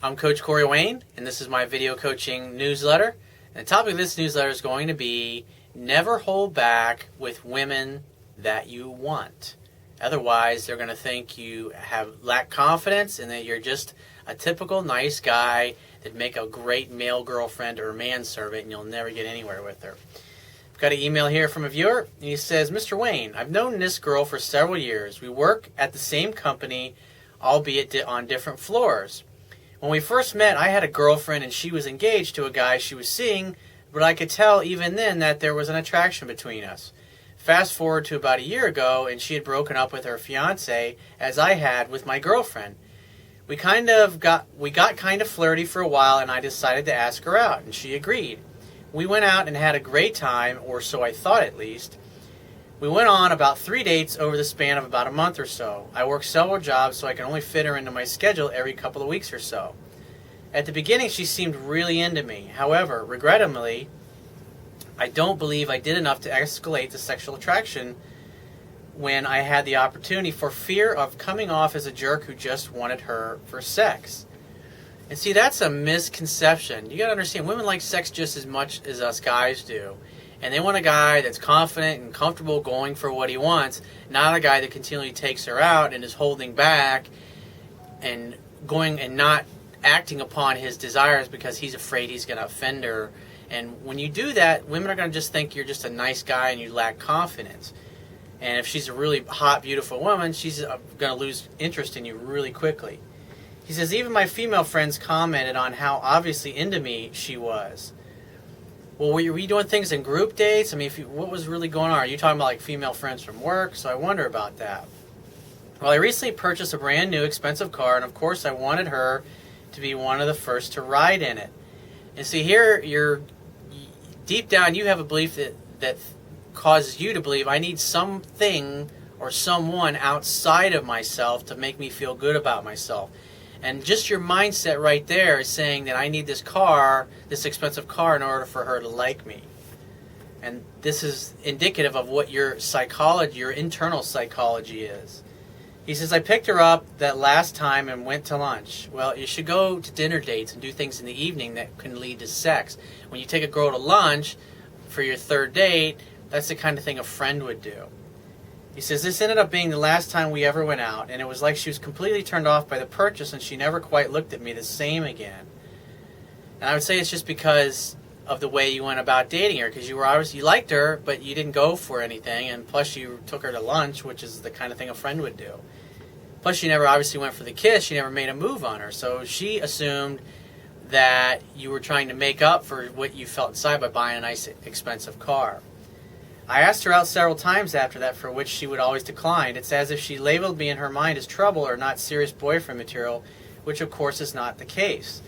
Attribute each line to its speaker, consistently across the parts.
Speaker 1: I'm Coach Corey Wayne, and this is my video coaching newsletter. And the topic of this newsletter is going to be never hold back with women that you want. Otherwise, they're going to think you lack confidence and that you're just a typical nice guy that'd make a great male girlfriend or manservant, and you'll never get anywhere with her. I've got an email here from a viewer, and he says, Mr. Wayne, I've known this girl for several years. We work at the same company, albeit on different floors. When we first met, I had a girlfriend, and she was engaged to a guy she was seeing, but I could tell even then that there was an attraction between us. Fast forward to about a year ago, and she had broken up with her fiancé, as I had with my girlfriend. We got kind of flirty for a while, and I decided to ask her out, and she agreed. We went out and had a great time, or so I thought at least. We went on about 3 dates over the span of about a month or so. I work several jobs, so I can only fit her into my schedule every couple of weeks or so. At the beginning, she seemed really into me. However, regrettably, I don't believe I did enough to escalate the sexual attraction when I had the opportunity for fear of coming off as a jerk who just wanted her for sex. And see, that's a misconception. You got to understand, women like sex just as much as us guys do. And they want a guy that's confident and comfortable going for what he wants, not a guy that continually takes her out and is holding back and going and not acting upon his desires because he's afraid he's going to offend her. And when you do that, women are going to just think you're just a nice guy and you lack confidence. And if she's a really hot, beautiful woman, she's going to lose interest in you really quickly. He says, even my female friends commented on how obviously into me she was. Well, were you doing things in group dates? I mean, what was really going on? Are you talking about like female friends from work? So I wonder about that. Well, I recently purchased a brand new expensive car, and of course I wanted her to be one of the first to ride in it. And see, here, deep down, you have a belief that causes you to believe I need something or someone outside of myself to make me feel good about myself. And just your mindset right there is saying that I need this car, this expensive car, in order for her to like me. And this is indicative of what your psychology, your internal psychology is. He says, I picked her up that last time and went to lunch. Well, you should go to dinner dates and do things in the evening that can lead to sex. When you take a girl to lunch for your third date, that's the kind of thing a friend would do. He says, this ended up being the last time we ever went out, and it was like she was completely turned off by the purchase, and she never quite looked at me the same again. And I would say it's just because of the way you went about dating her, because you liked her, but you didn't go for anything, and plus you took her to lunch, which is the kind of thing a friend would do. Plus you never obviously went for the kiss, you never made a move on her, so she assumed that you were trying to make up for what you felt inside by buying a nice expensive car. I asked her out several times after that, for which she would always decline. It's as if she labeled me in her mind as trouble or not serious boyfriend material, which of course is not the case.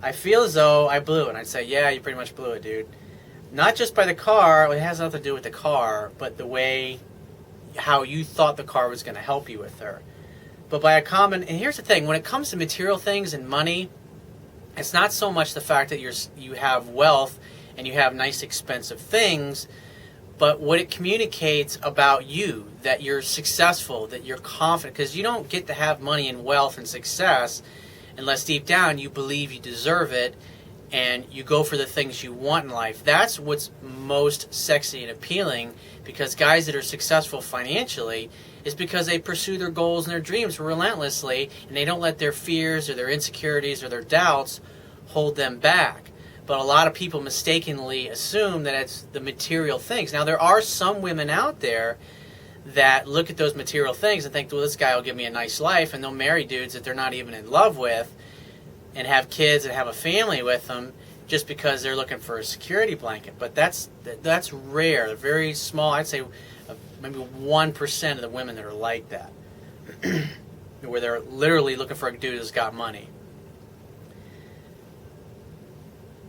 Speaker 1: I feel as though I blew it. And I'd say, yeah, you pretty much blew it, dude. Not just by the car, it has nothing to do with the car, but the way, how you thought the car was going to help you with her. But by and here's the thing, when it comes to material things and money, it's not so much the fact that you have wealth and you have nice expensive things, but what it communicates about you, that you're successful, that you're confident, because you don't get to have money and wealth and success unless deep down you believe you deserve it and you go for the things you want in life. That's what's most sexy and appealing, because guys that are successful financially is because they pursue their goals and their dreams relentlessly, and they don't let their fears or their insecurities or their doubts hold them back. But a lot of people mistakenly assume that it's the material things. Now, there are some women out there that look at those material things and think, well, this guy will give me a nice life, and they'll marry dudes that they're not even in love with and have kids and have a family with them just because they're looking for a security blanket. But that's rare, very small. I'd say maybe 1% of the women that are like that, where they're literally looking for a dude who's got money.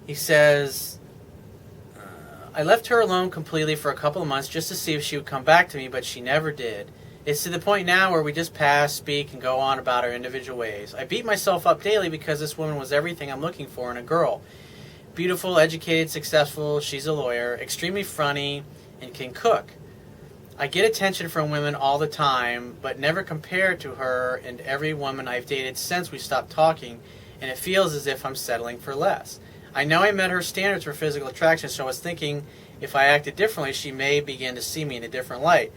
Speaker 1: He says, I left her alone completely for a couple of months just to see if she would come back to me, but she never did. It's to the point now where we just pass, speak, and go on about our individual ways. I beat myself up daily because this woman was everything I'm looking for in a girl. Beautiful, educated, successful, she's a lawyer, extremely funny, and can cook. I get attention from women all the time, but never compare to her and every woman I've dated since we stopped talking, and it feels as if I'm settling for less. I know I met her standards for physical attraction, so I was thinking if I acted differently, she may begin to see me in a different light.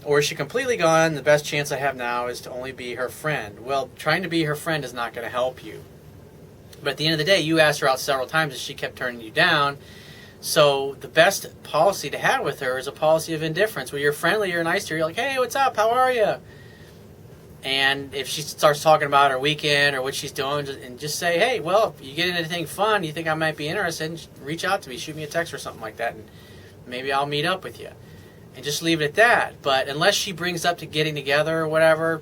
Speaker 1: Or is she completely gone? The best chance I have now is to only be her friend. Well, trying to be her friend is not going to help you. But at the end of the day, you asked her out several times and she kept turning you down. So the best policy to have with her is a policy of indifference, where you're friendly, you're nice to her, you're like, hey, what's up, how are you? And if she starts talking about her weekend or what she's doing, and just say, hey, well, if you get into anything fun, you think I might be interested, reach out to me, shoot me a text or something like that, and maybe I'll meet up with you. And just leave it at that. But unless she brings up to getting together or whatever,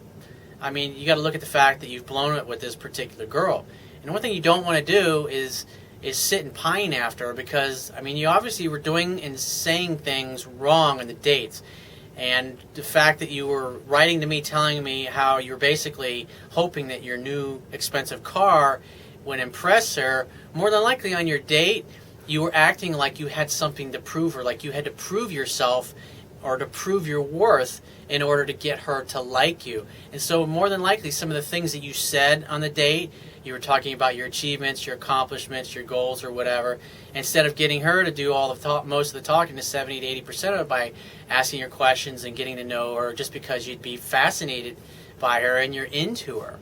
Speaker 1: I mean, you got to look at the fact that you've blown it with this particular girl. And one thing you don't want to do is sit and pine after her, because, I mean, you obviously were doing and saying things wrong on the dates. And the fact that you were writing to me telling me how you're basically hoping that your new expensive car would impress her, more than likely on your date, you were acting like you had something to prove her, like you had to prove yourself or to prove your worth in order to get her to like you. And so more than likely, some of the things that you said on the date, you were talking about your achievements, your accomplishments, your goals, or whatever. Instead of getting her to do all the most of the talking, to 70 to 80% of it, by asking her questions and getting to know her, just because you'd be fascinated by her and you're into her.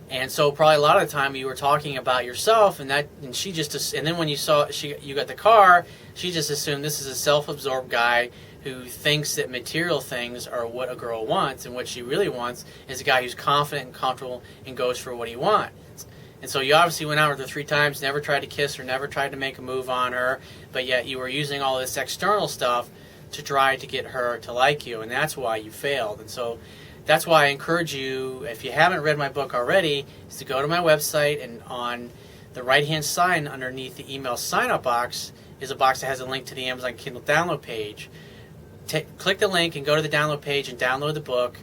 Speaker 1: And so probably a lot of the time you were talking about yourself, and she just, and then when you saw you got the car, she just assumed this is a self-absorbed guy who thinks that material things are what a girl wants, and what she really wants is a guy who's confident and comfortable and goes for what he wants. And so you obviously went out with her 3 times, never tried to kiss her, never tried to make a move on her, but yet you were using all this external stuff to try to get her to like you, and that's why you failed. And so that's why I encourage you, if you haven't read my book already, is to go to my website, and on the right-hand side underneath the email sign-up box is a box that has a link to the Amazon Kindle download page. Click the link and go to the download page and download the book.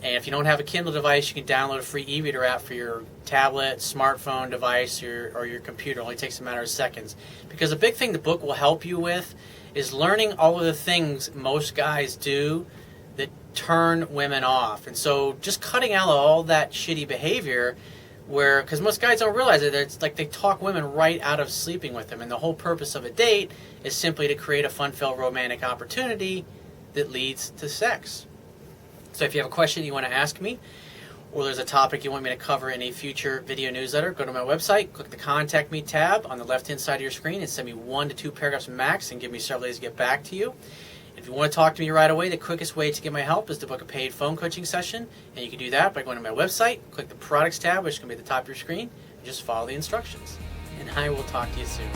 Speaker 1: And if you don't have a Kindle device, you can download a free e-reader app for your tablet, smartphone device, or your computer. It only takes a matter of seconds. Because a big thing the book will help you with is learning all of the things most guys do that turn women off. And so just cutting out all that shitty behavior, because most guys don't realize it, it's like they talk women right out of sleeping with them. And the whole purpose of a date is simply to create a fun-filled romantic opportunity that leads to sex. So if you have a question you want to ask me, or there's a topic you want me to cover in a future video newsletter, go to my website, click the Contact Me tab on the left-hand side of your screen, and send me 1 to 2 paragraphs max, and give me several days to get back to you. If you want to talk to me right away, the quickest way to get my help is to book a paid phone coaching session, and you can do that by going to my website, click the Products tab, which is going to be at the top of your screen, and just follow the instructions. And I will talk to you soon.